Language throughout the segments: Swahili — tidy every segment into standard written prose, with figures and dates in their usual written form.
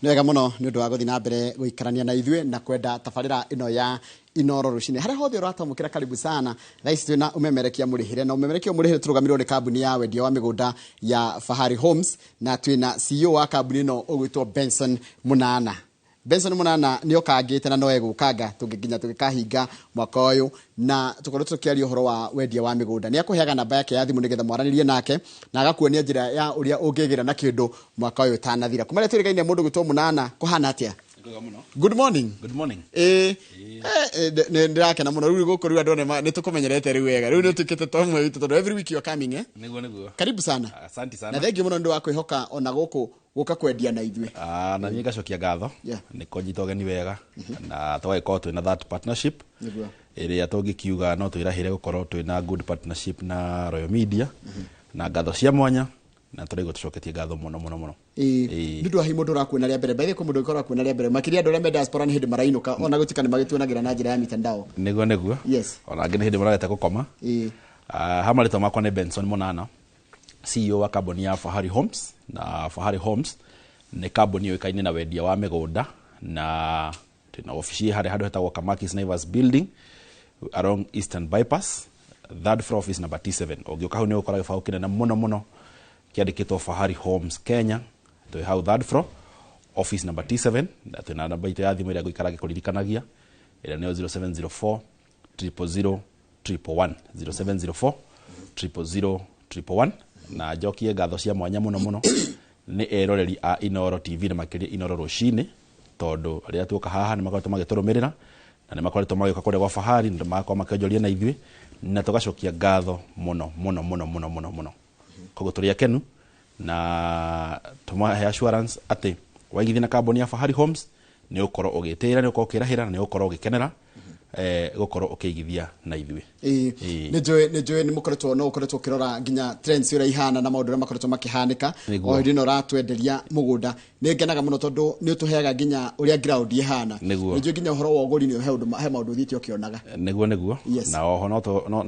Nĩ wega mũno nĩ ũndũ wa gũthiĩ na mbere gũikarania na ithuĩ na kwenda tabarĩra ĩno ya Inoro Rũcinĩ. Harĩa hothe ũratamũkĩra karibu sana. Thaa ici twĩna umemerekia mũrĩhĩre na umemerekia mũrĩhĩre tũrũgamĩrĩirwo nĩ kambuni ya wendia wa mĩgũnda ya Fahari Homes na twĩna CEO wa kambuni ĩno ũgwĩtwo Benson Mũnana. Benson Mũnana nĩ okangĩte na no egũkanga tũngĩkinya tũgĩkahinga mwaka ũyũ na tũkorwo tũkĩaria ũhoro wa wendia wa mĩgũnda. Nĩ akũheaga namba yake ya thimũ nĩgetha mwaranĩrie nake na agakuonia njĩra ya ũrĩa ũngĩgĩra na kĩndũ mwaka ũyũ ũtanathira. Kumarĩa tũrĩgaine mũndũ gwĩtwo Mũnana kũhana atĩa? Good morning. Good morning. Ndirakena mũno rĩu gũkũ rĩu andũ nĩ tũkũmenyerete rĩu wega. Rĩu nĩ tũkĩte tomwe witũ tondũ every week you are coming Nĩguo. Karibu sana. Asante sana. Na thengi mũno nĩ wa kwĩhoka ona gũkũ gũka kwendia na ithuĩ. Na niĩ ngacokia ngatho nĩ kũnyita ũgeni wega na tũgagĩkorwo twĩna that partnership ĩrĩa tũngĩkiuga no twĩrahĩre gũkorwo twĩna good partnership na Royal Media na ngatho cia mwanya na tũraigua tũcoketie ngatho mũno. Nĩ ũndũ wa hi mũndũ ũrakuona rĩa mbere baithe kũ mũndũ ũkorwo akuona rĩa mbere makĩria andũ arĩa me diaspora nĩ hĩndĩ marainũka ona gũtikana magĩtuanagĩra na njĩra ya mitandao. Nĩguo. Yes. Ona angĩ nĩ hĩndĩ marageta gũkoma. Hamarĩtwa makwa nĩ Benson Mũnana, CEO wa kambuni ya Fahari Homes na Fahari Homes nĩ kambuni yoĩkaine na wendia wa mĩgũnda na twĩna ofici harĩa handũ hetagwo Kamakis Naivas Building along Eastern Bypass, third floor office number T7. Ũngĩũka hau nĩ ũkoraga gĩbaũ kĩnene mũno kĩandĩkĩtwo Fahari Homes Kenya. Twĩ hau third floor office number T7 na twĩna namba itũ ya thimũ ĩrĩa ngũikara gĩkũririkanagia ĩrĩa nĩyo 0704 000 111 0704 000 na njokie ngatho cia mwanya mũno nĩ eroreri a Inoro TV na makĩria Inoro Rũcinĩ tondũ rĩrĩa tuoka haha nĩ makoretwo magĩtũrũmĩrĩra na nĩ makoretwo magĩũka kũrĩa gwa Fahari na magakorwo makĩonjoria na ithuĩ na tũgacokia ngatho mũno. Koguo tũrĩ akenu na tũmahe assurance atĩ waigithia na kambuni ya Fahari Homes nĩ ũkorwo ũgĩtĩĩra, nĩ ũkorwo ũkĩrahĩra na nĩ ũkorwo ũgĩkenera gũkorwo ũkĩigithia na ithuĩ. Nĩ mũkoretwo no ũkoretwo ũkĩrora nginya trends ũrĩa ihana na maũndũ ũrĩa makoretwo makĩhanĩka o hĩndĩ ĩno ũratwenderia mũgũnda. Nĩ ngenaga mũno tondũ nĩ ũtũheaga nginya ũrĩa ground ihana. Nĩnjũĩ nginya ũhoro wa ũgũri nĩ he maũndũ ũthiĩte ũkĩonaga. Nĩguo. Na oho no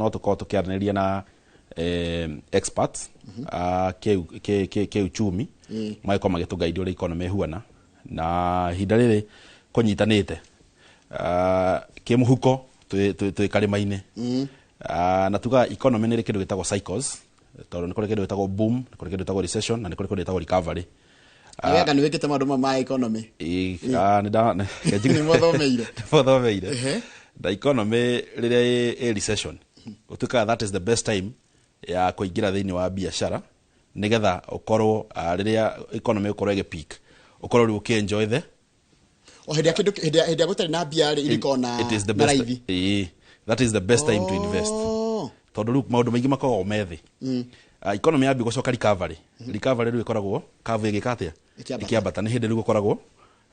tũkorwo tũkĩaranĩria na experts kĩuchumi magĩkorwo magĩtũgaidi ũrĩa economy ĩhuana na ihinda rĩrĩ kũnyitanĩte kĩmũhuko twĩ karĩma-inĩ na tuga economy nĩ kĩndũ gĩtagwo cycles tondũ nĩ kũrĩ kĩndũ gĩtagwo boom, nĩ kũrĩ kĩndũ gĩtagwo recession na nĩ kũrĩ kĩndũ gĩtagwo recovery. Wega nĩ wĩkĩte maũndũ ma economy. Nĩ mothomeire. Na economy rĩrĩa ĩ recession ũtuĩkaga that is the best time ya kũingĩra thĩinĩ wa biacara nĩgetha ũkorwo rĩrĩa economy ũkorwo ĩgĩ peak ũkorwo rĩu ũkĩenjoy the o hĩndĩ ya gũtarĩ na mbia iriko na raithi. That is the best time to invest tondũ rĩu maũndũ maingĩ makoragwo methĩ. Economy yambia gũcoka recovery rĩu ĩkoragwo curve ĩgĩka atĩa ĩkĩambata nĩ hĩndĩ rĩu gũkoragwo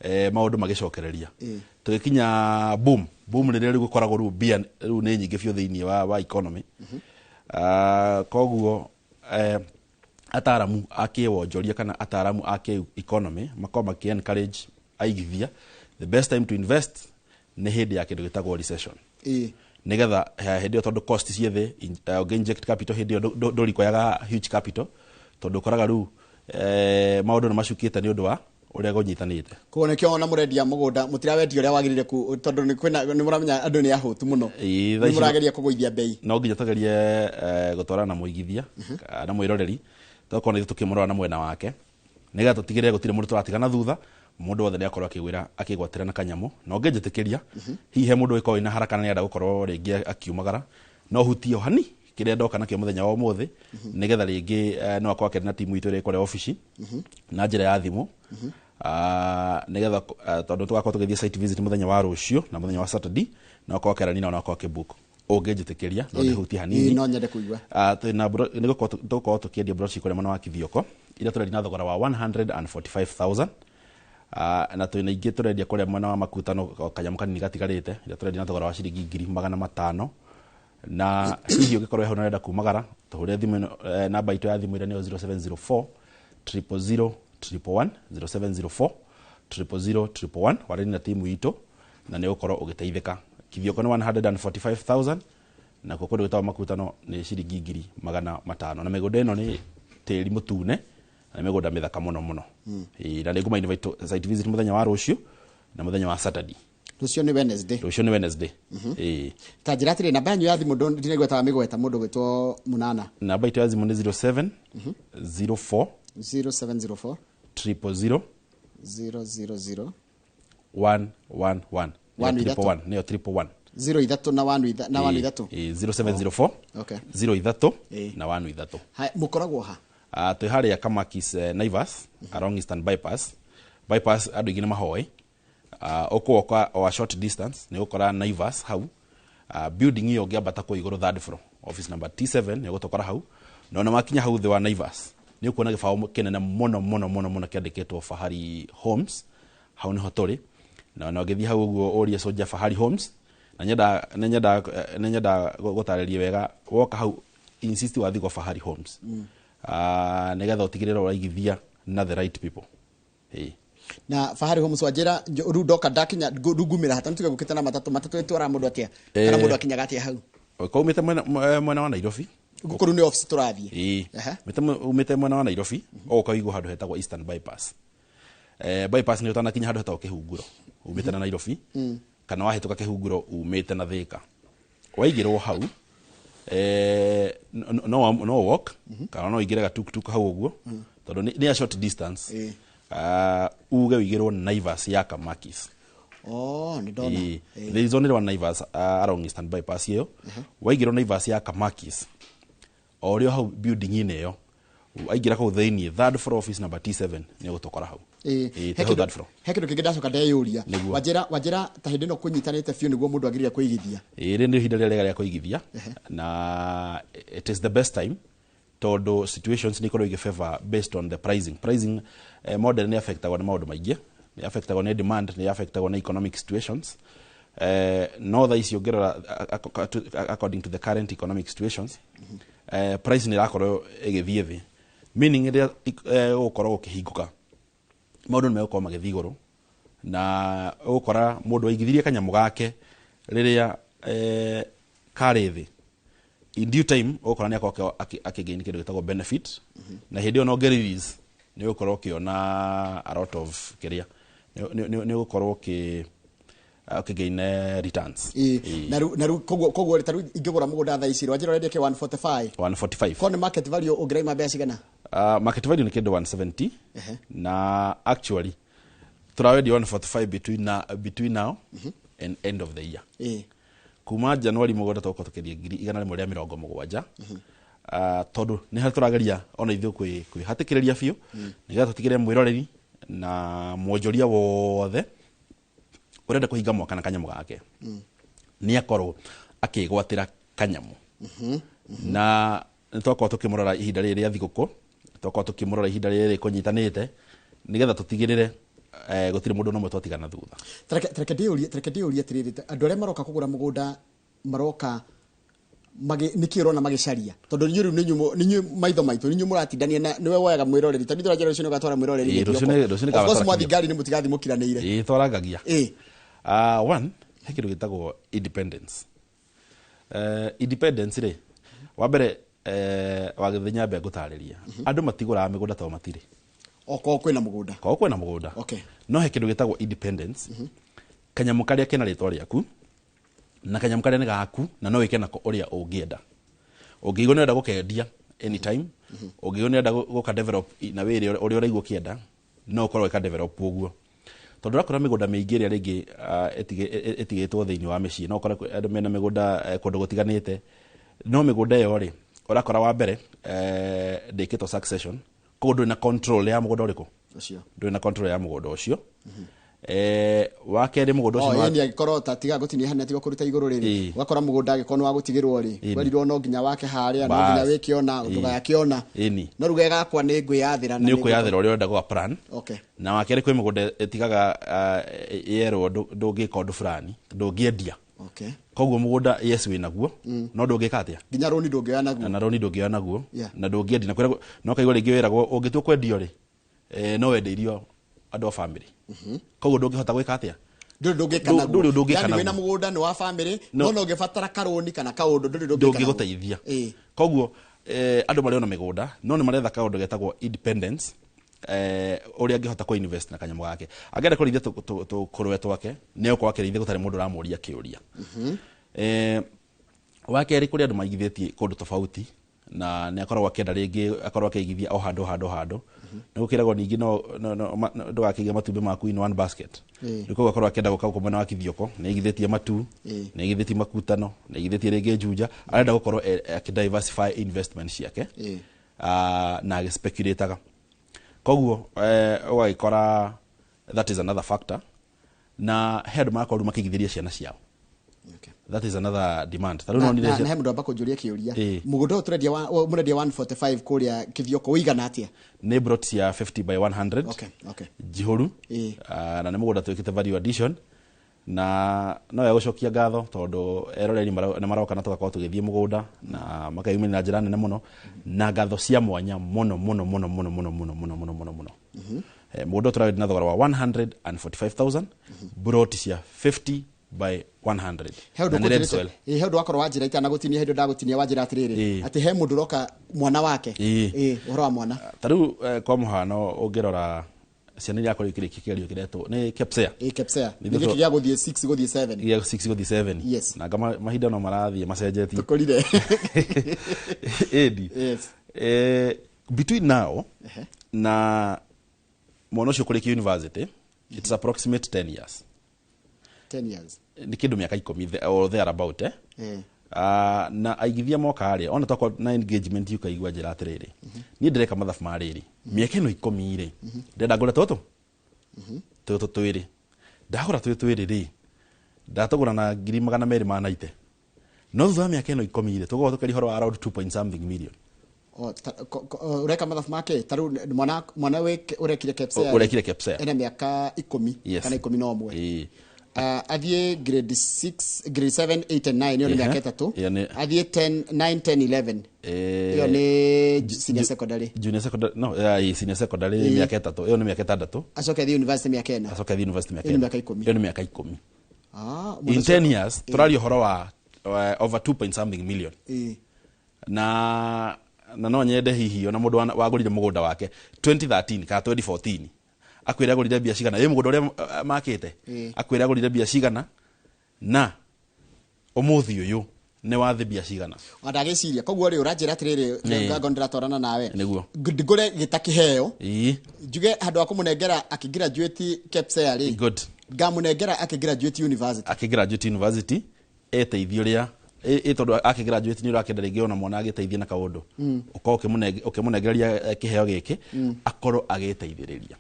maũndũ magĩcokereria. Tũgĩkinya boom rĩrĩa rĩu gũkoragwo rĩu mbia rĩu nĩ nyingĩ biũ thĩinĩ wa economy. Koguo ataramu a kĩwonjoria kana ataramu a economy makorwo makĩ-encourage aigithia the best time to invest nĩ hĩndĩ ya kĩndũ gĩtagwo recession. Nĩgetha hĩndĩ ĩyo tondũ cost ciĩ thĩ ũngĩ-inject capital hĩndĩ ĩyo ndũrikoyaga huge capital tondũ ũkoraga rĩu maũndũ nĩ macukĩte nĩ ũndũ wa ũrĩa gũnyitanĩte. Koguo nĩkĩo ona mũrendia mũgũnda mũtirawendia ũrĩa wagĩrĩire tondũ nĩ mũramenya andũ nĩ ahũtu mũno. Nĩ mũrageria kũgũithia bei. No nginya tũgerie gũtwarana na mũigithia na mwĩroreri tũkorwo nĩ tũkĩmũrora na mwena wake nĩgetha tũtigĩrĩre gũtirĩ mũndũ tũratigana thutha, mũndũ wothe nĩ akorwo akĩgwatĩra na kanyamũ na ũngĩnjĩtĩkĩria hihi he mũndũ ũgĩkorwo ina haraka na nĩenda gũkorwo rĩngĩ akiumagara no hutie hani kĩrĩa ndoka nakĩo mũthenya wa ũmũthĩ nĩgetha rĩngĩ no akorwo akĩrĩ na timu itũ ĩrĩa ĩkorwo ofici na njĩra ya thimũ nĩgetha tondũ tũgakorwo tũgĩthiĩ site visit mũthenya wa rũciũ na mũthenya wa Saturday na akorwo akĩrania na akorwo akĩbook. Ũngĩnjĩtĩkĩria no ndĩhutie hanini no nyende kũigua nĩ gũkorwo tũkĩendia brochi kũrĩa mwena wa Kithioko iria tũrendia na thogora wa 145,000 na twĩna ingĩ tũrendia kũrĩa mwena wa Makutano kanyamũ kanini gatigarĩte iria tũrendia na thogora wa ciringi 500,000 na hihi ũngĩkorwo hau ũrenda kumagara tũhũrĩre thimũ namba itũ ya thimũ ĩrĩa nĩyo 0704 000 111 0704 000 111 warĩni na timu itũ na nĩ ũkorwo ũgĩteithĩka. Kithioko nĩ 145,000 na kũndũ gwĩtagwo Makutano nĩ ciringi 500,000 na mĩgũnda ĩno nĩ tĩri mũtune na mĩgũnda mĩthaka mũno mũno. Na nĩ ngũma invite site visit mũthenya wa rũciũ na mũthenya wa Saturday. Rũciũ nĩ Wednesday. Rũciũ nĩ Wednesday. Ta njĩra atĩrĩ namba yanyu ya thimũ ndinegweta mĩgweta mũndũ gwĩtwo Mũnana. Namba itu ya thimũ nĩ 07 04 0704 000 000 111 nĩyo 111 03 na 1 na 1 0704 okay 03 na 1 hai mukoragwo ha twĩ harĩa Kamakis Naivas along Eastern Bypass andũ aingĩ nĩ mahoi ũkũoka o a short distance nĩ ũkora Naivas hau building hiyo ũngĩambata kwa igũrũ third floor office number T7 nĩ ũgũtokora hau na ona makinya hau thĩ wa Naivas nĩ ũkuona gĩbaũ kĩnene mũno kĩandĩkĩtwo Fahari Homes hau nĩho tũrĩ na ũgĩthiĩ hau ũguo ũrie Soldier Fahari Homes na nyenda gũtarĩria wega woka hau insist wathi kwa Fahari Homes nĩgetha ũtigĩrĩre ũraigithia na the right people na Fahari Homes wajira rĩu ndoka ndakinya ngumĩra hata nĩtuge gũkĩte na matatũ twara mũndũ atia kana mũndũ akinyaga atia hau kaumĩte mwena wa Nairobi gũkorwo nĩ office tũrathiĩ umĩte mwena wa Nairobi ũkaigwo handũ hetagwo Eastern Bypass bypass nĩ ũtanakinya handũ hetagwo Kĩhunguro umĩte na Nairobi kana wahĩtũka Kĩhunguro umĩte na Thĩka waigĩrwo hau no walk kana no igĩre tuk hau ũguo tondũ nĩ a short distance uge wigĩrwo Naivas ya Kamakis nĩ ndona there is only one Naivas along Eastern Bypass hiyo waigĩrwo Naivas ya Kamakis orio hau building ine yo aingĩra kau thĩinĩ third floor office number T7 nĩ gũtokora hau third floor hekindo kĩngĩ ndacoka ndeyũria wajira ta hĩndĩ ĩno kũnyitanĩte biũ nĩguo mũndũ agĩrĩire kũigithia nĩ ihinda rĩrĩa rĩa kũigithia na it is the best time tondũ situations nĩ ikorwo igĩfavor based on the pricing model nĩ affectagwo nĩ maũndũ maingĩ nĩ affectagwo nĩ demand nĩ affectagwo nĩ economic situations no tha ici ũngĩrora according to the current economic situations price nĩ ĩrakorwo ĩgĩthiĩ thĩ meaning rĩrĩa gũkorwo gũkĩhingũka maũndũ nĩ megũkorwo magĩthiĩ igũrũ na ũgũkora mũndũ aigithirie kanyamũ gake rĩrĩa karĩ thĩ in due time ũgũkora nĩ akorwo akĩgain kĩndũ gĩtagwo benefit na hĩndĩ ĩyo no release nĩ ũgũkorwo ũkĩona a lot of kĩrĩa nĩ ũgũkorwo ũkĩgain returns na rĩu koguo ta rĩu ingĩgũra mũgũnda thaa ici rwajĩra ũrendia kĩ 145 kono market value ũngĩraima mbeca cigana market value ni kĩndũ 170 na actually tũrawendia 145 between now and end of the year kuma January mũgũnda tũkũ tũkĩria 170 tondũ nĩ harĩ tũrageria ona ithuĩ kwĩhatĩkĩrĩria biũ nĩgetha tũtigĩre mwĩroreri na mwonjoria wothe ũrenda kũhinga mwaka na kanyamũ gake nĩ akorwo akĩgwatĩra kanyamũ na nĩtwakorwo tũkĩmũrora ihinda rĩrĩ rĩa thigũkũ twakorwo tũkĩmũrora ihinda rĩrĩ kũnyitanĩte nĩgetha tũtigĩrĩre gũtirĩ mũndũ nomwe twatigana thutha Tareke ndĩũrie atĩrĩrĩ andũ arĩa maroka kũgũra mũgũnda maroka nĩkĩ ũrona magĩcaria tondũ rĩu nĩnyuĩ maitho maitũ nĩnyuĩ mũratindania na nĩwe woyaga mwĩroreri tondũ ndĩrona rũciũ nĩũgatwara mwĩroreri of course mwathi ngari nĩ mũtigathi mũkiranĩire twarangagia one he kĩndũ gĩtagwo independence rĩ wa mbere wagĩthiĩ nyambe ngũtarĩria andũ matigũraga mĩgũnda tondũ matirĩ okorwo kwĩna mũgũnda okay no he kĩndũ gĩtagwo independence kanyamũ karĩa kena rĩtwa rĩaku na kanyamũ karĩa nĩ gaku na no wĩke nako ũrĩa ũngĩenda ũngĩigua nĩ ũrenda gũkendia anytime ũngĩigua nĩ ũrenda gũka develop na wĩrĩ ũrĩa ũraigua kĩenda no ũkorwo wĩka develop ũguo tondũ ũrakora mĩgũnda mĩingĩ ĩrĩa rĩngĩ ĩtigĩtwo thĩinĩ wa mĩciĩ no ũkora andũ mena mĩgũnda kũndũ gũtiganĩte no mĩgũnda ĩyo rĩ ũrakora wa mbere ndĩkĩtwo succession koguo ndũrĩ na control ya mũgũnda ũrĩkũ ndũrĩ na control ya mũgũnda ũcio wa kerĩ mũgũnda ũcio yani agĩkorwo ta tiga gũtinia hana tiga kũruta igũrũ rĩrĩ ũgakora mũgũnda agĩkorwo wa gũtigĩrwo rĩ werirwo no nginya wake harĩa no nginya wĩkĩona ndũgayakĩona no ruga gakwa nĩ ngwĩyathĩra nĩ ũkwĩyathĩra ũrĩa ũrenda gwa plan okay na wa kerĩ kwĩ mũgũnda ĩtigaga yerwo ndũngĩka ũndũ fulani ndũngĩendia okay koguo mũgũnda yes wĩ naguo no ndũngĩka atĩa nginya roni ndũngĩoya naguo na roni ndũngĩoya naguo na ndũngĩendia na kwĩra no kaigua rĩngĩ wĩragwo ũngĩtua kwendio rĩ no wendeirio andũ a family koguo ndũngĩhota gwĩka atĩa ndũngĩka naguo yani wĩna mũgũnda nĩ wa family no ũngĩbatara karoni kana kaũndũ ndũngĩgũteithia koguo andu mari ona migunda no ni maretha kaundu getagwo independence uria angihota ko invest na kanyamu gake agenda kurithia tukurwe twake ne uko wakirithia gutari mundu ramuria kiuria wake ri kuri andu maigithitie kundu tofauti na ne akorwo akenda ringi akorwo akigithia o hando ne gukiragwo ningi no ndo akige matumbi maku in one basket niko akorwo akenda guka kumana wa kithioko ne igithitie matu ne igithitie makutano ne igithitie ringi njunja arenda gukorwo akidiversify investment ciake na agispeculateaga koguo ugakora that is another factor na head makoru makigithiria ciana ciao. Okay. That is another demand. Na he mundu amba kunjuria kiuria mugundo uturendia murendia 145 kuria kithioko uigana atia ne brought ya 50 by 100. Okay Jihuru na ne mugundo twikite value addition na no ya gucokia ngatho tondu eroreri ne maroka na tugakorwo tugithie mugunda na makayumina na njira nene muno na ngatho cia mwanya muno mugundo turawe na thogora wa 145,000 brought cia 50 by 100 he ndu akorwo wanjira itana gutinia he ndu ndagutinia wanjira atiriri ati he mundu roka mwana wake uhoro wa mwana taru kwa muhano ungirora ciana iria akorwo ikiriki kiario kiretwo ni Kepsea nigiki gya guthie 6 guthie 7 gya 6 guthie 7 yes. Na kama mahinda no marathie macenjetie tukorire yes between now na mwana ucio kuriki university it's approximate 10 years ni kindu miaka 10 or there about na aigithia moka ari ona tokwa na engagement yukaigwa njira atiriri ni ndireka mathafu mariri miaka ino 10 ri ndenda ngura toto twiri ndagura twiri ri ndatogura na 2,290 no thutha miaka ino 10 ri tugoga tukari horo around 2.something million ureka mathafu make taru mwana we urekire Kepsea ena miaka 10 kana 11 athie grade 6 grade 7 8 and 9 yo ni miaka itatu athie 10 9 10 11 yo ni senior secondary senior secondary miaka itatu yo ni miaka itatu acoke athie university miaka 4 acoke athie university miaka 10 yo ni miaka 10 in 10 years turario horo wa over 2 point something million na no nyende hihi ona mundu wagurire mugunda wake 2013 ka 2014 akwira agurire bia cigana mugundo uria makite akwira agurire bia cigana na umuthi uyu ne wathe bia cigana ndagiciria koguo ri uranjira atiriri ngago ndiratorana nawe ndigure gitakiheo njuge handu akumunengera akigraduate Kepsea ri good ngamunengera akigraduate university eteithio ria tondu akigraduate ni urakenda ringi ona mwana agiteithia na kaundu uko ukimunengeria kiheo giki akorwo agiteithiriria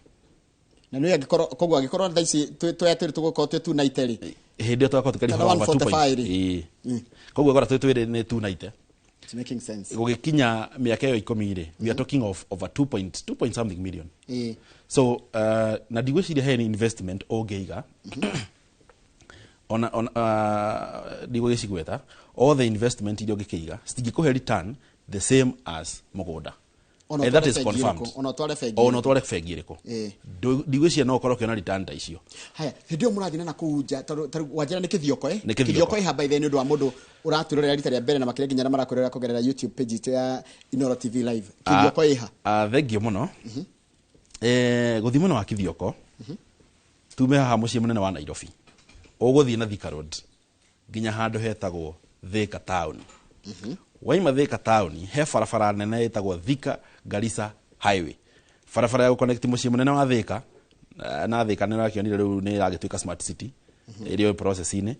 na no agikoro koguo agikoro thaici twetiri tugukorwo tu naiteri hindi twakwa tukari horo wa 2 koguo gora twetwire ni 290 it's making sense gugikinya miaka yo 10 ri we are talking of over 2 point something million so na digwiciria he investment ogeiga on digwicigweta all the investment irio gikiiga stingikuhe return the same as mugunda and that is confirmed ono tware fegi iriko digwiciria no korwo kiona return ta icio haya hindio murathina na kuja wajira ni kithioko kithioko ihamba ithe ni ndu wa mundu uraturorera rita ria mbere na makire nginya marakurera kugerera YouTube page ya Inoro TV live kithioko iha thengio muno guthimuna wa kithioko tume haha mucii munene wa Nairobi uguthie na Thika Road nginya handu hetagwo Thika Town waima Thika Town he barabara nene etagwo Thika Garissa Highway barabara ya connect mucii munene wa Thika na Thika ni rakionire riu ni ragituika smart city iriyo process ine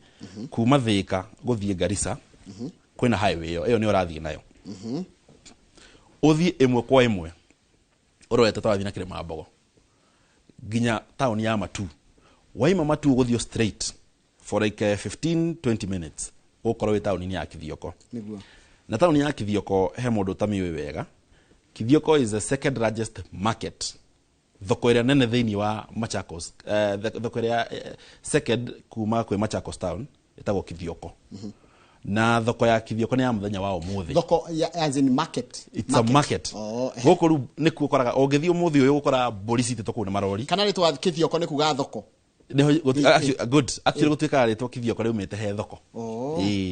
kuma Thika guthie Garissa kwina highway iyo ni urathie nayo uthie imwe kwa imwe urowete twathie na Kirima Mbogo nginya town ya Matu waima Matu guthio straight for like 15-20 minutes ukorwo wi town ni ya Kithioko na town ya Kithioko he mundu tamiwe wega Kithioko is the second largest market thoko ria nene thiini wa Machakos thoko ria second kuma kwe Machakos town etagwo Kithioko na thoko ya Kithioko ni ya muthenya wa umuthi thoko as in market it's a market gukuru ni kukoraga ongithio umuthi uyu gukora mburi citito ku na marori kana ritwa Kithioko ni kuga thoko good actually gutwika ritwa kithioko riu mete he thoko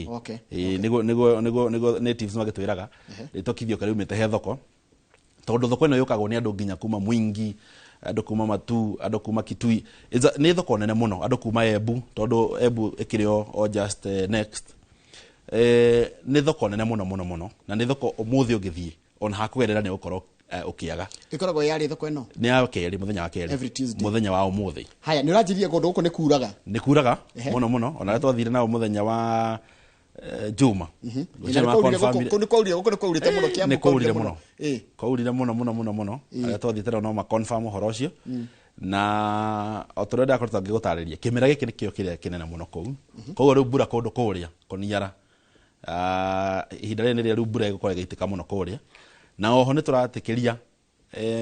okay nigo natives magitwiraga ritwa kithioko riu mete he thoko tondu thoko ino yukagwo ni andu nginya kuma Mwingi, andu kuma Matu, andu kuma Kitui. Ni thoko nene muno, andu kuma Embu tondu Embu ikirio o just next. Ni thoko nene muno na ni thoko umuthi ungithie ona hakugerera ni ukorwo ukiaga ikoragwo yari thoko ino ni ya keri muthenya wa keri muthenya wa umuthi. Haya ni uranjirie gundu guku ni kuraga muno ona twathire nao muthenya wa Juma kwaurire muno aria twathite no ma confirm uhoro ucio na otorenda akorwo ngigutariria kimera giki nikio kiria kinene muno kou koguo riu mbura kundu kuria kuniara ihinda riri riria riu mbura igukora igaitika muno kuria na oho ni turatikiria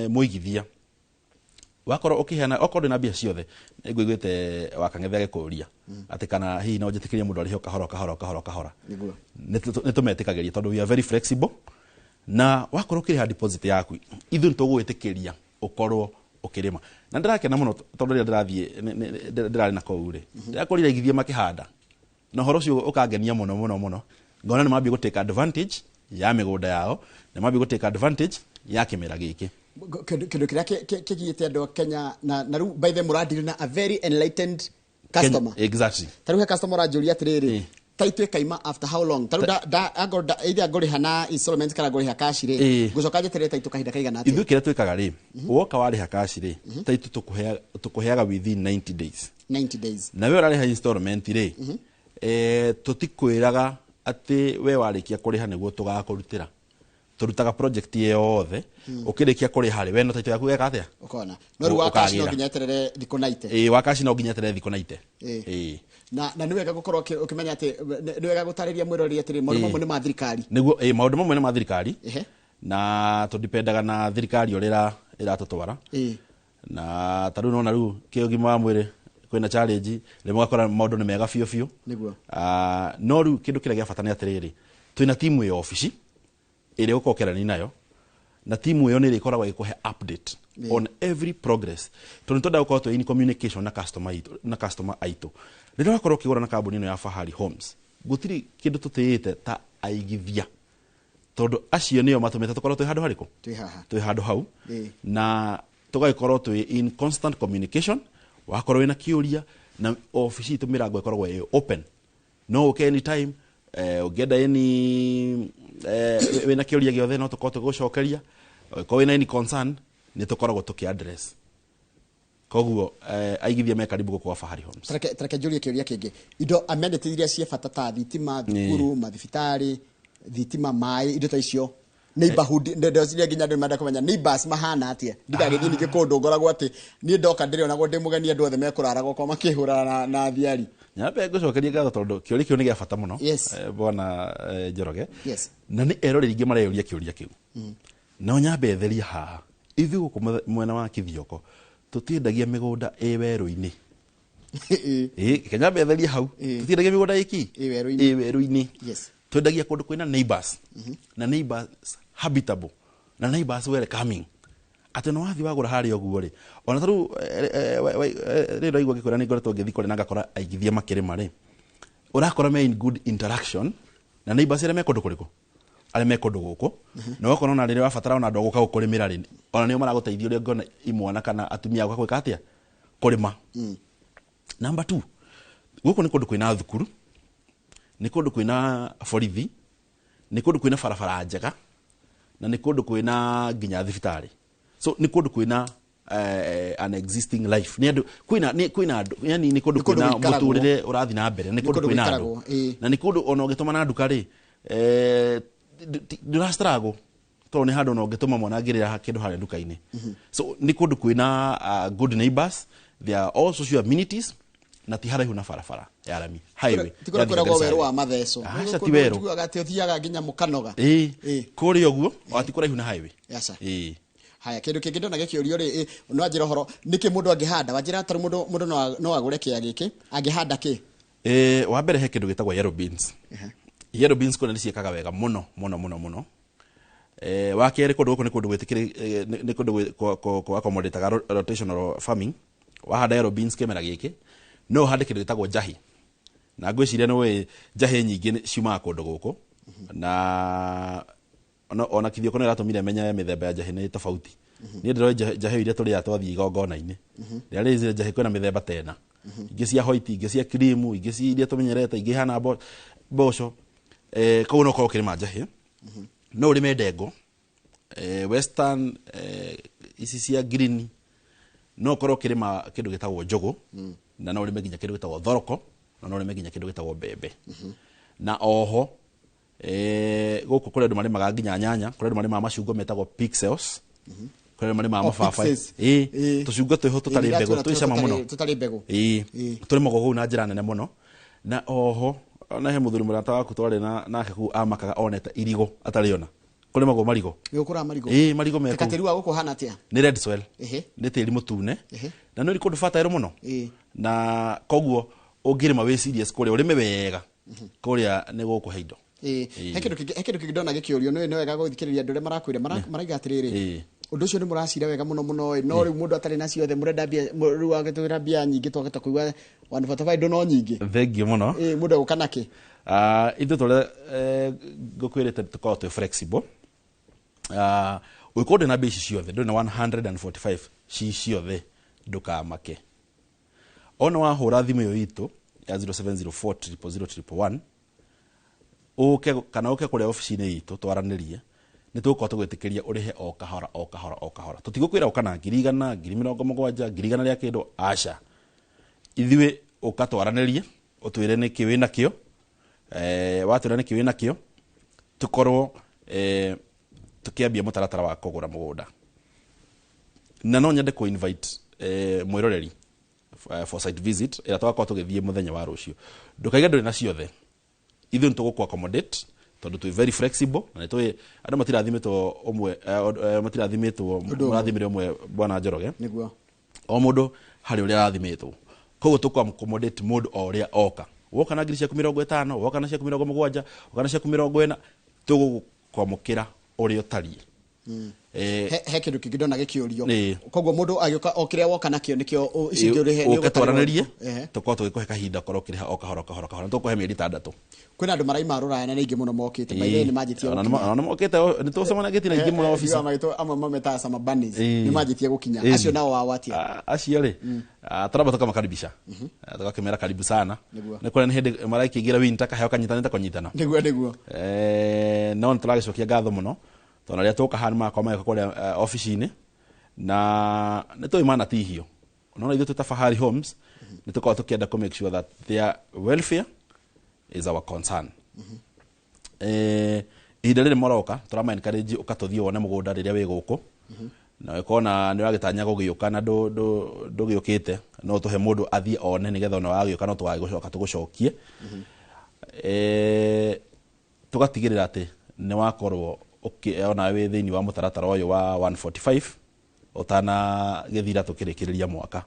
muigithia wakorwo ukiheana okorwo na bia ciothe ngwiguite wakang'ethe gikuria ati kana hihi no njitikirie mundu ariho kahora nitumetikagiria tondu we are very flexible na wakorwo ukiriha deposit yaku ithu nitugwitikiria ukorwo ukirima na ndirakena muno tondu ria ndirari na kou ri ndirakorire igithie makihanda na horo cio ukangenia muno ngona ni mabi gutake advantage ya migunda yao na mabi gutake advantage ya kimera giki kindu kiria kigiyete andu Kenya na ru by the muradi na a very enlightened customer exactly taru he customer ajuria atiriri taitwe kaima after how long taru agorda either ngoriha na installment kana ngoriha cash ri gucoka jetere taitu kahinda kaigana ati ithu kira twikaga ri woka wariha cash ri taitu tukuheaga within 90 days na we urariha installment ri tutikwiraga ati we warikia kuriha niguo tugakurutira turutaga project yothe ukirikia kuriha ri we no taitu yaku geka atia ukona no ru wakash no nginyeterere thiko 90 wakash no nginyeterere thiko 90 na niwega gukorwo ukimenya ati niwega gutariria mwirori atiri maundu mamwe ni ma thirikari niguo maundu mamwe ni ma thirikari na tudipendaga na thirikari urira iratutwara na taru no na ru kiogima wa mwiri kwina challenge rimwe gakora maundu ni mega fiu niguo no ru kindu kiria gia fatani atiriri twina timu ya office ire ukokerani nayo na timu iyo ni ikoragwo ikuhe update on every progress tondu tonda ukorwo tu in communication na customer aitu rira wakorwo kigura na kambuni ino ya Fahari Homes gutiri kindu tutiyite ta aigithia tondu acio niyo matumete tukorwo twi handu hariku twi handu hau na tugaikorwo twi in constant communication wakorwo wina kiuria na office itu mirango ikoragwo open no okay anytime ugenda any wina kiuria giothe no tukorwo tugucokeria ko wina any concern ni tukoragwo tuki address koguo aigithia me karibu kwa Fahari Homes treke julia kiuria kingi indo amendete iria cie bata ta thitima thukuru mathibitari thitima mai indo ta icio neighborhood ndo ciria nginya ndu menda kumenya neighbors mahana atia ndikagithie ninge kundu ngoragwo ati ni ndoka ndiri ona go ndimugania andu othe mekuraraga kwa makihura na thiari nyambe ngucokeria ngatho tondu kiuria kiu ni gia bata muno bwana Njoroge na ni erori ingi mareyuria kiuria kiu no nyambe theria haha ithu guku mwena wa Kithioko tutiendagia migunda weru-ini Kenya betheria hau tutiendagia migunda iki weru-ini twendagia kundu kwina neighbors na neighbors habitable na neighbors welcoming ati no wathi wagura hari oguo ri ona taru rero igwa gikora ni ngoretwo ngithi kore na ngakora aigithia makirima ri urakora me in good interaction na neighbors ere me kundu kuriku ale me kundu guku no wakona na rire wafatara ona ndogo ka gukurimira ri ona niyo maraguteithia uri ngona imwana kana atumia gwa gwika atia kurima number 2 guku ni kundu kwina thukuru ni kundu kwina borithi ni kundu kwina barabara njega na ni kundu kwina nginya thibitari so ni kundu kwina an existing life ni andu kwina andu yani ni kundu kwina muturire urathi na mbere ni kundu kwina andu na ni kundu ona ugituma na nduka ri ndura struggle to ni handu no ngituma mwana ngirira kindu hare nduka-ini so ni kundu kwina good neighbors there are all social amenities na ti haraihu na barabara ya rami highway tikora kwa weru wa matheso ti weru tuga gati uthiaga nginya mukanoga kuri oguo ati kuraihu na highway haya kindu kingi ndona gikiurio ri no ajira horo niki mundu angihanda wajira taru mundu no agure kia giki angihanda ki wa mbere he kindu gitagwa yellow beans yellow beans kuna niciekaga wega muno wa kere kundu guku ni kundu gwitikire ni kundu kwa accommodate rotational farming wahanda yellow beans kĩmera gĩkĩ no hande kĩndũ gĩtagwo njahi na ngwĩciria nĩ njahi nyingĩ ciumaga kũndũ gũkũ na ona kithio kono ĩratũmire menye mĩthemba ya njahi nĩ tofauti niĩ ndĩrona njahi iria tũrĩaga twathiĩ igongona-inĩ rĩrĩa rĩrĩ njahi kwĩna mĩthemba tena ingĩ cia white ingĩ cia cream ingĩ cia iria tũmenyerete ingĩ hana mboco koguo no korwo kĩrĩma njahi no ũrĩme ndengũ western ici cia green no korwo kĩrĩma kĩndũ gĩtagwo njũgũ na no ũrĩme nginya kĩndũ gĩtagwo thoroko na no ũrĩme nginya kĩndũ gĩtagwo mbembe na oho gũkũ kũrĩ andũ marĩmaga nginya nyanya kũrĩ andũ marĩmaga macungwa metagwo pixels kũrĩ andũ marĩmaga mababaĩ tũcungwa twĩho tũtarĩ mbegũ twĩ cama mũno tũrĩmagwo gũkũ na njĩra nene mũno na oho na he mũthuri mũrata waku twarĩ nake kũu amakaga onete irigũ atarĩona kũrĩmagwo marigũ gũkũra marigũ marigũ meko tĩri wa gũkũ hana atĩa nĩ red soil nĩ tĩri mũtune na nĩ kũndũ fertile mũno na koguo ũngĩrĩma wĩ serious kũrĩa ũrĩme wega kũrĩa nĩ gũkũhe indo he kĩndũ kĩngĩ ndona gĩkĩũrio nĩ wega gũthikĩrĩria andũ arĩa marakwĩra maraiga atĩrĩrĩ ũndũ ũcio nĩ mũracira wega mũno no rĩu mũndũ atarĩ na ciothe mũrenda mbia rĩu agĩtwĩra mbia nyingĩ twagĩta kũigua 145 ndo no nyingĩ thengiũ mũno mũndũ agũka nakĩ ithuĩ tũrĩa ngũkwĩrĩte tũkorwo twĩ flexible ũgĩkorwo ndĩ na mbia ici ciothe ndũrĩ na 145 ciothe ndũkamake ona wahũra thimũ ĩyo itũ ya 07040001 ũke kũrĩa ofici-inĩ itũ twaranĩrie nĩ tũgũkorwo tũgwĩtĩkĩria ũrĩhe o kahora tũtigũkwĩra ũka na 100 170 100 rĩa kĩndũ aca ithuĩ ũka twaranĩrie ũtwĩre nĩ kĩ wĩna kĩo watwĩra nĩ kĩ wĩna kĩo tũkorwo tũkĩambia mũtaratara wa kũgũra mũgũnda na no nyende kũ invite mwĩroreri for site visit ĩrĩa tũgakorwo tũgĩthiĩ mũthenya wa rũciũ ndũkaige ndũrĩ na ciothe ithuĩ nĩ tũgũkũ accommodate tondũ twĩ very flexible na nĩ tũĩ andũ matirathimĩtwo ũmwe matirathimĩtwo mũrathimĩre ũmwe bwana Njoroge nĩguo o mũndũ harĩ ũrĩa arathimĩtwo koguo tũkũ accommodate mũndũ o ũrĩa oka woka na ngiri ciaku 50 woka na ciaku 70 woka na ciaku 40 tũgũkwamũkĩra ũrĩa ũtariĩ he kĩndũ kĩngĩ ndona gĩkĩũrio koguo mũndũ agĩũka o kĩrĩa woka nakĩo nĩkĩo icingĩũrĩhe ũke twaranĩrie tũkorwo tũgĩkũhe kahinda korwo ũkĩrĩha o kahora nĩ tũkũhe mĩeri 6 kwĩna andũ maraima rũraya na aingĩ mũno mokĩte maithe nĩ manjĩtie ona mokĩte nĩ tũcemanagia na aingĩ mũno ofici amwe mameta sama bunnies nĩ manjĩtie gũkinya acio nao wawatia acio rĩ tũramba tũkamakaribisha tũgakĩmera karibu sana nĩ kũrĩa nĩ hĩndĩ maraikĩingĩra winter kaheo kanyitanĩte kũnyitana nĩguo no nĩ tũragĩcokia ngatho mũno tondũ rĩrĩa tũka hana makwa magĩka kũrĩa ofici-inĩ na nĩ tũĩ manatihio ona ithuĩ twĩta Fahari Homes nĩ tũkorwo tũkĩenda kũ make sure that their welfare is our concern ihinda rĩrĩ moroka tũrama encourage ũkatũthiĩ wone mũgũnda rĩrĩa wĩ gũkũ na ũkona nĩ ũragĩtanya gũgĩũka na ndũgĩũkĩte no tũhe mũndũ athiĩ one nĩgetha ona wagĩũka no tũgagĩcoka tũgũcokie tũgatigĩrĩra atĩ nĩ wakorwo ona wĩ thĩinĩ wa mũtaratara ũyũ wa 145 ũtana gĩthira tũkĩrĩkĩrĩria mwaka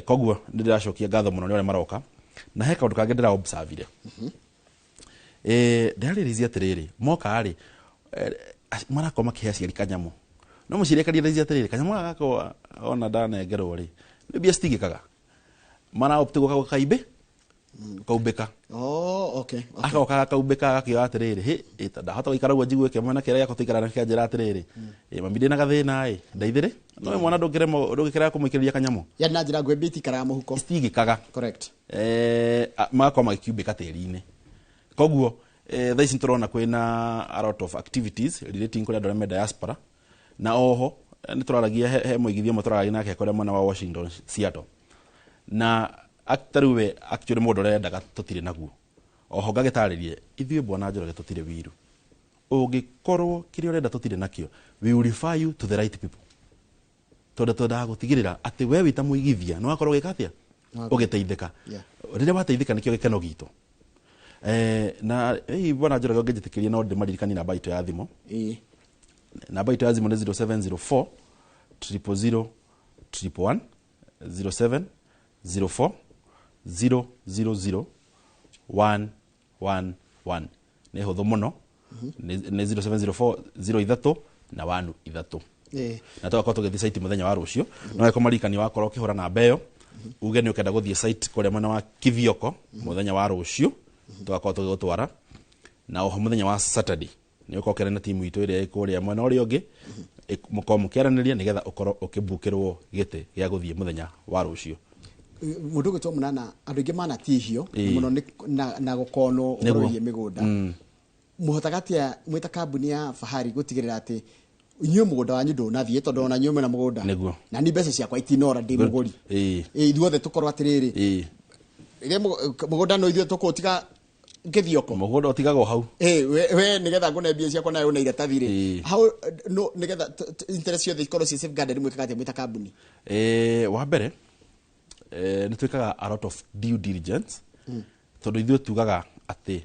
koguo nĩ ndĩracokia ngatho mũno nĩ arĩa maroka na he kaũndũ kangĩ ndĩra observe ndĩrarĩrĩzia atĩrĩrĩ moka rĩ marakorwo makĩhe aciari kanyamũ no mũciari akarĩrĩzia atĩrĩrĩ kanyamũ gaka ona ndanengerwo rĩ nĩ mbia citigĩkaga maraopti gũka kaimbe kaumbĩka akoka kaumbĩka gakĩoya atĩrĩrĩ ndahota gũikara ũguo njigue kĩmwe na kĩrĩa gĩakorwo tũikara nakĩo njĩra atĩrĩrĩ mami ndĩna gathĩna ndeithĩrĩ no mwana ndũgĩkĩrega kũmũikĩrĩria kanyamũ yani na njĩra ngwĩmbĩ itikaraga mũhuko citigĩkaga correct magakorwo magĩkiumbĩka tĩri-inĩ koguo thaa ici tũrona kwĩna a lot of activities relating kũrĩa andũ arĩa me diaspora na oho nĩ tũraragia he mũigithia ũmwe tũraragia nake kũrĩa mwena wa Washington Seattle na aktarũwe actually mũndũ ũrendaga tũtirĩ naguo oho ngagĩtarĩrie ithuĩ bwana Njoroge tũtirĩ wiru ũngĩkorwo kĩrĩa ũrenda tũtirĩ nakĩo we will refer you to the right people tondũ twendaga gũtigĩrĩra atĩ we wĩta mũigithia nĩ wakorwo gĩka atĩa ũgĩteithĩka rĩrĩa wateithĩka nĩkĩo gĩkeno gitũ na bwana Njoroge ũngĩnjĩtĩkĩria no ndĩmaririkanie namba itũ ya thimũ namba itũ ya thimũ nĩ 0704 000 111 0704 000 111 nĩ hũthũ mũno nĩ 0704 03 na 13 na tugakorwo tugithii site muthenya wa rucio no eko marikani wakorwo ukihura na mbeyo uge ni ukenda guthii site kuria mwena wa Kithioko muthenya wa rucio tugakorwo tugigutwara na oho muthenya wa Saturday ni ukokera na timu itu iria ikuria mwena uria ungi mukorwo mukiaraniria nigetha ukorwo ukibukirwo gite gia guthii muthenya wa rucio mundu gitwa munana andu ingi mana tihio muno na gukono uroriye migunda muhotagatia mwita kambuni ya Fahari gutigirira ati inyo mugunda wanyu ndunathie tondu ona nyume na mugunda na ni mbeca ciakwa itinora ndi muguri ithuothe tukorwo atiriri ire mugunda no ithuothe tukutiga Kithioko mugunda utigago hau we nigetha ngune mbia ciakwa nayo na iratathire how no nigetha interest yothe ikorwo ci safeguarded mwikaga mwita kambuni wa mbere ni twikaga a lot of due diligence tondu ithuothe tugaga ati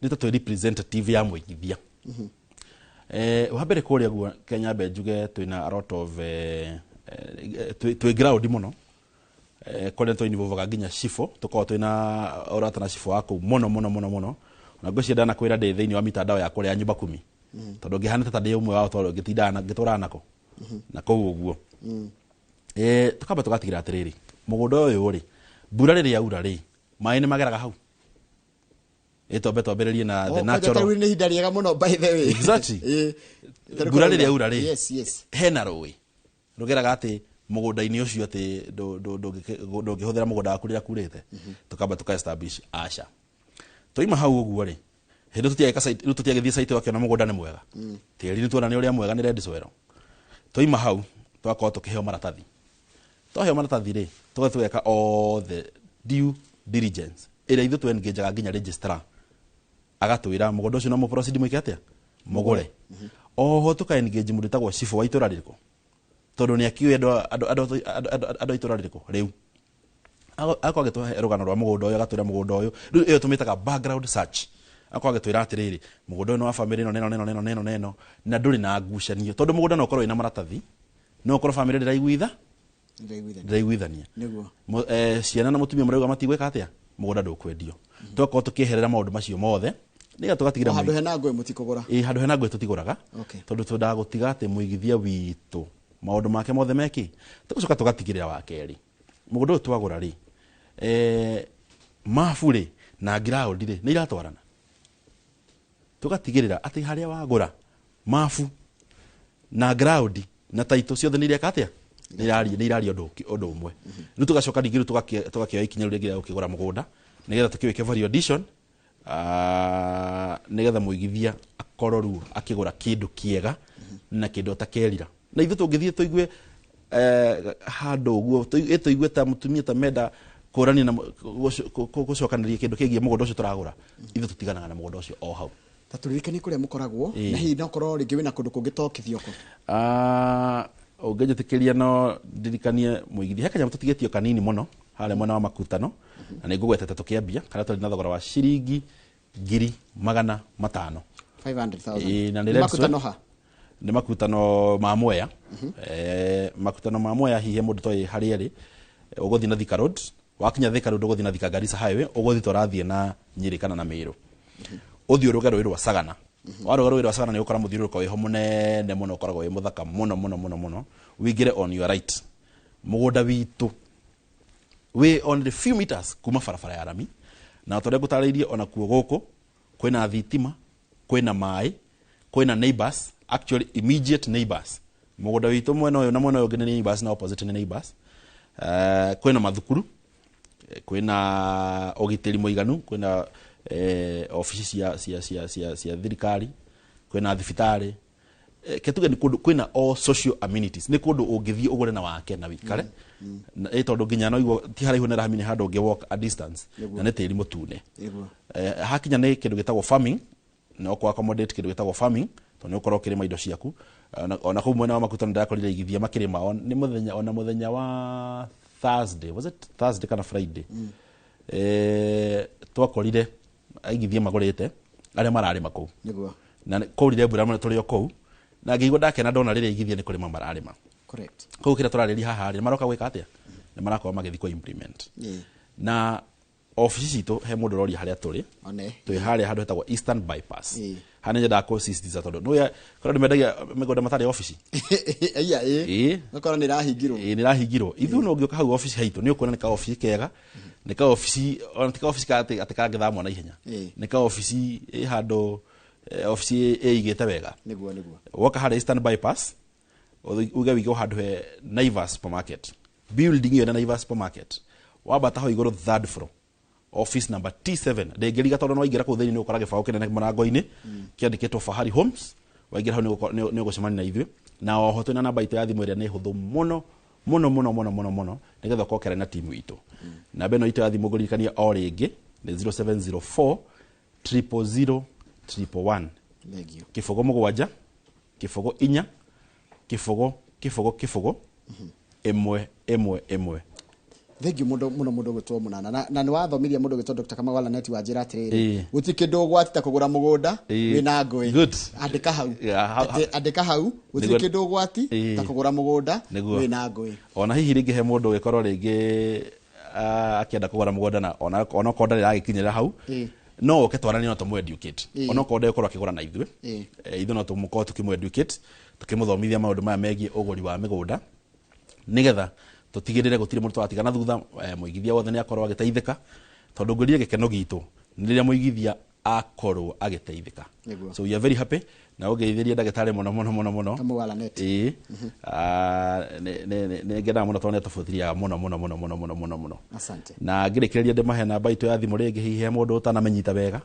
nita representative ya mwigithia wa mbere kuria guo Kenya benjuge twina a lot of twi ground muno kole to inivovaga ginya shifo tuko twina orata na shifo wako muno na gocia dana kwira de thiini wa mitandao ya kuria nyumba 10 tondu ngihana ta de umwe wao toro gitindana gitura nako na kou uguo tukaba tugatigira atiriri mugunda uyu ri mbura riri yaura ri mai ni mageraga hau tombererie na the natural ni hindariega muno by the way exactly mbura riri yaura ri yes hena rui rugeraga ati mugunda-ini ucio ati ndungihuthira mugunda waku riria kurite tukamba tuka establish asha toima hau uguo ri hindu tutiagithii site wakiona mugunda ni mwega tiri ni tuona ni uria mwega ni red soil toima hau twakorwo tukiheo maratathi twaheo maratathi ri tugatweka all the due diligence ira ithu twengejaga nginya registrar agatwira mugunda ucio no mu proceed mwike atia mugure oho tuka engage mundu tagwo chifu wa itura ririko tondu ni akiwe ado itura ririko riu akwa gitwa rugano rwa mugunda uyu agatwira mugunda uyu riu iyo tumitaga background search akwa gitwira atiriri mugunda uyu no wa family neno na nduri na ngucanio tondu mugunda no korwo ina maratathi no korwo family ndiraiguithania niguo ciana na mutumia murauga matigweka atia mugunda ndukwendio twakorwo tukieherera maundu macio mothe niga tugatigira handu hena ngwe mutikugura handu hena ngwe tutiguraga tondu twendaga gutiga ati mwigithia witu maundu make mothe meki tugucoka tugatigirira wa keri mugunda uyu twagura ri mafu ri na ground ri ni iratwarana tugatigirira ati haria wagura mafu na ground na title ciothe ni ireka atia ni irari undu umwe riu tugacoka ningi tugakioya ikinya riu ringi ukigura mugunda nigetha tukiwike value addition nigetha muigithia akorwo riu akigura kindu kiega na kindu atakerira na ithu tungithie tuigue handu uguo tuigue ta mutumia ta menda kurani na gucokaniria kindu kigie mugunda ucio turagura ithu tutiganaga na mugunda ucio o hau taturirikani kuria mukoragwo na hihi no korwo ringi wina kundu kungi to Kithioko ungenjetikiria no ndirikanie muigithia heka nyamu tutigetio kanini muno haria mwena wa Makutano na ningugwetete tukiambia kana tuli na thogora wa ciringi 500,000 500,000 na ni Makutano ha ni Makutano ma Mwea Makutano ma Mwea hihi mundu toi haria ri uguthi na Thika Road wakinya Thika Road uguthi na Thika Garissa Highway uguthi torathie na Nyeri kana na Meru uthio rugero rwa Sagana rugero rwa Sagana ni ukora muthiuruko wiho munene muno ukoragwo wi muthaka muno wigire on your right mugunda witu we only few meters kuma barabara ya rami na tore gutaririe ona kuo guku kwina thitima kwina mai kwina neighbors actually immediate neighbors mugunda witu mwena uyu na mwena uyu ngine neighbors na opposite neighbors kwina mathukuru kwina ogiteri muiganu kwina ofisi cia thirikari kwina thibitari ketuge ni kundu kwina all social amenities ni kundu ungithie ugure na wake na wikare na tondu nginya no igwo ti haraihu na rahami ni handu ungi walk a distance na ni tiri mutune hakinya ni kindu gitagwo farming no kwa accommodate kindu gitagwo farming tondu ukorwo kirima indo ciaku ona kou mwena wa Makutano ndakorire igithia makirima ni muthenya wa Thursday was it Thursday kana Friday twakorire aigithia magurite aria mararima kou niguo na kurire mbura muno turi kou na ngeigwa ndakena ndona riria igithia ni kurima mararima correct kou kira turariri haha ri maroka gwika atia ni marakorwo magithi ko implement na office itu he mundu rori haria turi twi haria handu hetagwo Eastern Bypass hane njenda ko assist tondu no ya kora ndimendagia migoda matari office ngakora ni rahingirwo ni rahingirwo ithu no ngioka hau office haitu ni ukuona ni ka office kega ni ka office on ka office ka atika ngithamwo na ihenya ni ka office hando office igite wega niguo woka hard Eastern bypass uga wigo hando he Naivas supermarket building yo na Naivas supermarket wabata ho igoro third floor office number T7 ndengeriga tondu no ingira ku thini ni ukora gibao kinene marango-ini kiandikitwo Fahari Homes waingira hau ni ugucemania na ithuĩ na oho twina namba itu ya thimu iria ni huthu muno nigetha kokera na timu itu namba ino itu ya thimu ngurikania o ringi ni 0704 000 111 kifogo mugwanja kifogo inya kifogo emwe Thank you mundo gutwo munana na ni wathomithia mundo gutwo Dr. Kamau Lanet wa njira atiriri guti kindu gwatita kugura mugunda wina ngui andika hau guti kindu gwati ta kugura mugunda wina ngui ona hihi ringi he mundu gikorwo ringi akienda kugura mugunda na ona konda riragikinyira hau no ketwarani no tumu educate ona konda gikorwo akigura na ithuĩ ithuĩ no tumuko tukimu educate tukimuthomithia maundu maya megie uguri wa migunda nigetha tutigirire gutire mundu twatigana thutha muigithia wothe ni akorwo agiteithika tondu ngurire gikeno gitu niria muigithia akorwo agiteithika so we are very happy na ugeithiria ndagitari muno Kamau Lanet ne ngenda muno tondu tufuthiria muno asante na ngirikiria ndimahe namba itu ya thimu ringi hihi he mundu utanamenyita wega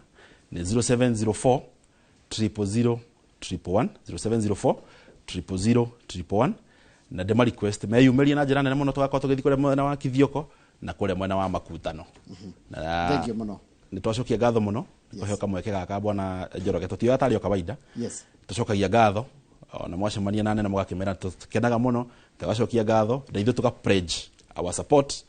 ni 0704 000 111 0704 000 111 na ndema request meyumerie na njira nene muno tugakorwo tugithi kure mwena wa Kithioko na kure mwena wa Makutano na thank you muno ni twacokia ngatho muno kuheo mweke gaka bwana Njoroge tutio atari o kawaida tucokagia ngatho na mwacemania na nene mugakimera tukenaga muno tugacokia ngatho na ithu tuka pledge our support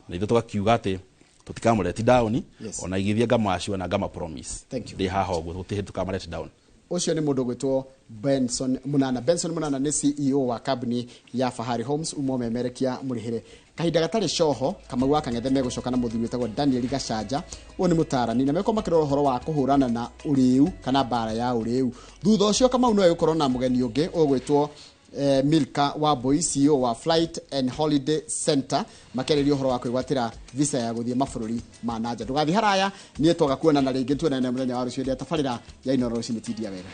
na ithu tugakiuga ati tutikamureti down ona igithia ngamacio na ngama promise ndi haha uguo tutihe tukamareti down ucio ni mundu gwitwo Benson Munana ni CEO wa company ya Fahari Homes umemerekia murihire kahinda gatari coho Kamau akang'ethe megucoka na muthuri wetagwo Daniel Gacanja uyu ni mutarani na meko makirora horo wa kuhurana na uriu kana bara ya uriu thutha ucio Kamau no yukorwo na mugeni ungi ugwitwo Milka wa CEO wa Flight and Holiday Center makererio horo wa kwigwatira visa ya guthie mabũrũri ma nanja ndugathi haraya nie twaga kuona na ringi tuonane muthenya wa rucio tabarira ya Inoro Rucinĩ Tidia wega.